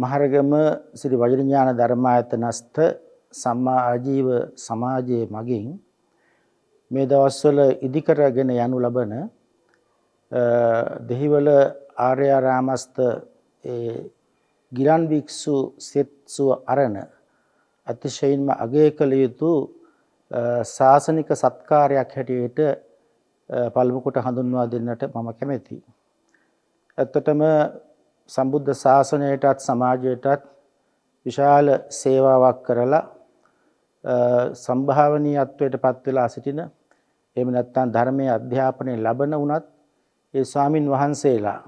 මහරගම ශ්‍රී වජිරඥාන ධර්මායතනස්ථ සම්මා ආජීව සමාජයේ මගින් මේ දවස්වල ඉදිකරගෙන යනු ලබන දෙහිවල ආර්යාරාමස්ථ ගිලන් භික්ෂු සෙත්සුව අරණ අතිශයින්ම අගය කළ යුතු ශාසනික සත්කාරයක් හැටියට පළමු කොට හඳුන්වා දෙන්නට මම කැමැතියි. ඇත්තටම සම්බුද්ධ ශාසනයටත් සමාජයටත් විශාල සේවාවක් කරලා සම්භාවනීයත්වයට පත් වෙලා සිටින එහෙම නැත්නම් ධර්මයේ අධ්‍යාපනය ලබන උනත් ඒ ස්වාමින් වහන්සේලා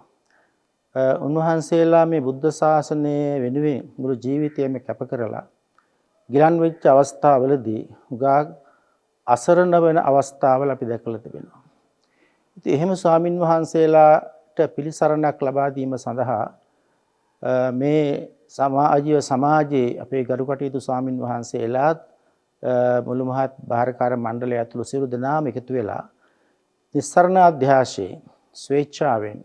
උන්වහන්සේලා මේ බුද්ධ ශාසනය වෙනුවෙන් මුළු ජීවිතයම කැප කරලා ගිලන් වෙච්ච අවස්ථාවලදී උගා අසරණ වෙන අවස්ථාවල අපි දැකලා තිබෙනවා. ඉතින් එහෙම ස්වාමින් වහන්සේලාට පිළිසරණක් ලබා දීම සඳහා මේ සමාජයේ අපේ ගරු කටයුතු ස්වාමින් වහන්සේලාත් මුළු මහත් භාරකාර මණ්ඩලය ඇතුළු සියලු දෙනාම එකතු වෙලා නිස්සරණ අධ්‍යාශයේ ස්වේච්ඡාවෙන්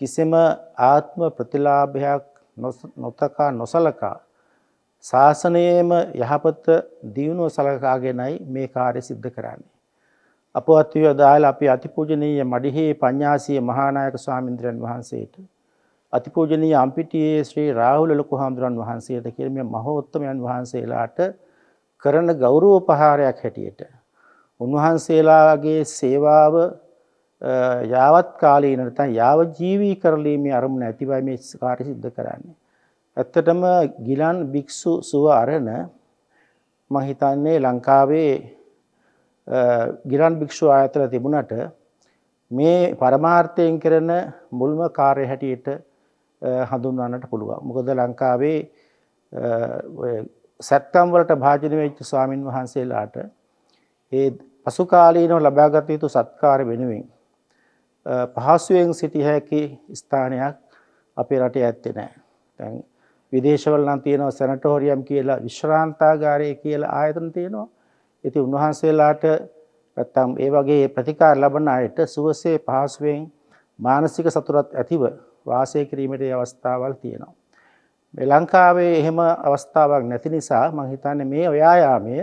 කිසිම ආත්ම ප්‍රතිලාභයක් නොසලකා ශාසනයේම යහපත දියුණුව සලකාගෙනයි මේ කාර්ය සිද්ධ කරන්නේ. අපවත් වූ දායල අපි අතිපූජනීය මඩිහේ පඤ්ඤාසීය මහානායක ස්වාමීන්ද්‍රයන් වහන්සේට අතිපූජනීය අම්පිටියේ ශ්‍රී රාහුල ලොකු හාමුදුරන් වහන්සේට කියන මේ මහෝත්තමයන් වහන්සේලාට කරන ගෞරවෝපහාරයක් හැටියට උන්වහන්සේලාගේ සේවාව යාවත් කාලීන නැත්නම් යාව ජීවී කරලීමේ අරමුණ ඇතිවයි මේ කාර්ය සිද්ධ කරන්නේ. ඇත්තටම ගිලන් භික්ෂු සුව අරණ මම හිතන්නේ ලංකාවේ ගිලන් භික්ෂු ආයතන තිබුණට මේ පරමාර්ථයෙන් කරන මුල්ම කාර්ය හැටියට හඳුන්වන්නට පුළුවන්. මොකද ලංකාවේ සැත්කම් වලට භාජනය වෙච්ච ස්වාමින් වහන්සේලාට ඒ පසු කාලීනව ලබාගත යුතු සත්කාර වෙනුවෙන් පහසුවෙන් සිටිය හැකි ස්ථානයක් අපේ රටේ ඇත්තේ නැහැ. දැන් විදේශවල නම් තියෙනවා සැනටෝරියම් කියලා විශ්‍රාන්තාගාරය කියලා ආයතන තියෙනවා. ඉතින් උන්වහන්සේලාට නැත්තම් ඒ වගේ ප්‍රතිකාර ලබන අයට සුවසේ පහසුවෙන් මානසික සතුටක් ඇතිව වාසය කිරීමේ අවස්ථාවල් තියෙනවා. මේ ලංකාවේ එහෙම අවස්ථාවක් නැති නිසා මම හිතන්නේ මේ ව්‍යායාමය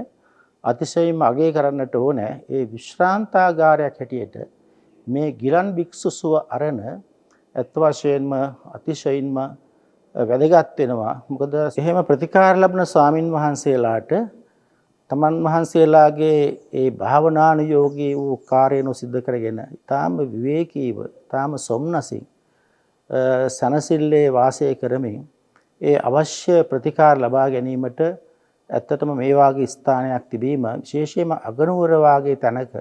අතිශයින්ම අගය කරන්නට ඕනේ. ඒ විශ්‍රාන්තාගාරයක් හැටියට මේ ගිලන් භික්ෂු සුව අරණ අත් වශයෙන්ම අතිශයින්ම වැදගත් වෙනවා. මොකද එහෙම ප්‍රතිකාර ලබන ස්වාමින් වහන්සේලාට තමන් වහන්සේලාගේ ඒ භාවනානුයෝගී වූ කාර්යන සිද්ධ කරගෙන ඊටාම විවේකීව ඊටාම සොම්නසින් සනසිල්ලේ වාසය කරමින් ඒ අවශ්‍ය ප්‍රතිකාර ලබා ගැනීමට ඇත්තටම මේ වාගේ ස්ථානයක් තිබීම විශේෂයෙන්ම අගනුවර වාගේ තැනක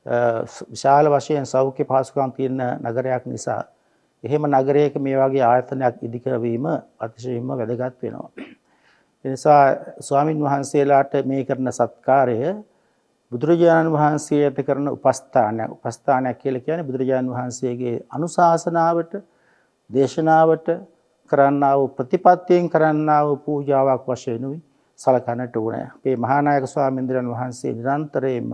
විශාල වශයෙන් සෞඛ්‍ය පහසුකම් තියෙන නගරයක් නිසා එහෙම නගරයක මේ වගේ ආයතනයක් ඉදිකරවීම අතිශයින්ම වැදගත් වෙනවා. ඒ නිසා ස්වාමින් වහන්සේලාට මේ කරන සත්කාරය බුදුරජාණන් වහන්සේට කරන උපස්ථානයක් කියලා කියන්නේ බුදුරජාණන් වහන්සේගේ අනුශාසනාවට දේශනාවට කරන්නා වූ ප්‍රතිපත්තියෙන් කරන්නා වූ පූජාවක් වශයෙන් උයි සලකන්නට ඕනේ. මේ මහානායක ස්වාමීන්ද්‍රයන් වහන්සේ නිරන්තරයෙන්ම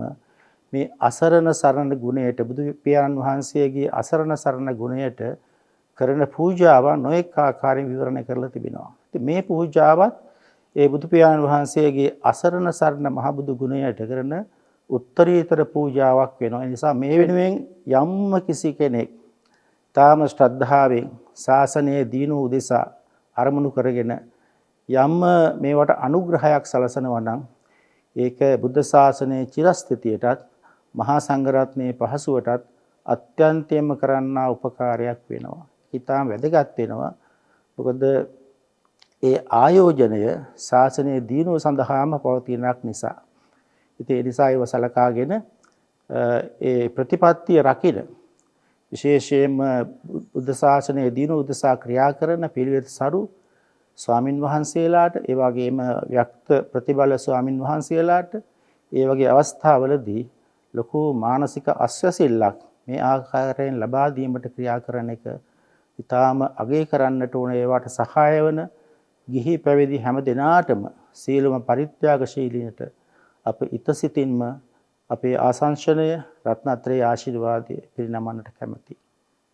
මේ අසරණ සරණ ගුණයට බුදු පියාණන් වහන්සේගේ අසරණ සරණ ගුණයට කරන පූජාව නොඑක ආකාරයෙන් විවරණය කරලා තිබෙනවා. ඉතින් මේ පූජාවත් ඒ බුදු පියාණන් වහන්සේගේ අසරණ සරණ මහ බුදු ගුණයට කරන උත්තරීතර පූජාවක් වෙනවා. ඒ නිසා මේ වෙනුවෙන් යම්ම කිසි කෙනෙක් තාම ශ්‍රද්ධාවෙන් ශාසනයේ දීනු උදෙසා අරමුණු කරගෙන යම්ම මේවට අනුග්‍රහයක් සලසනවා නම් ඒක බුද්ධ ශාසනයේ චිරස්ථිතියටත් මහා සංඝරත්නයේ පහසුවටත් අත්‍යන්තයෙන්ම කරන්නා උපකාරයක් වෙනවා. ඊටාම වැදගත් වෙනවා. මොකද ඒ ආයෝජනය ශාසනයේ දීනුව සඳහාම පවතිනක් නිසා. ඉතින් ඒ නිසා ඒව සලකාගෙන ඒ ප්‍රතිපත්තිය රකින්න විශේෂයෙන්ම බුද්ධ ශාසනයේ දීනුව උදෙසා ක්‍රියා කරන පිළිවෙත් සරු ස්වාමින් වහන්සේලාට ඒ වගේම ව්‍යක්ත ප්‍රතිබල ස්වාමින් වහන්සේලාට ඒ වගේ අවස්ථාවලදී ලොකු මානසික අස්වැසිල්ලක් මේ ආකාරයෙන් ලබා දීමට ක්‍රියා කරන එක ඊටාම අගය කරන්නට ඕන. ඒවට සහාය වන ගිහි පැවිදි හැම දිනාටම සීලම පරිත්‍යාගශීලීනට අප ඉතසිතින්ම අපේ ආශංසනය රත්නත්‍රයේ ආශිර්වාදයේ පිරිනමන්නට කැමැතියි.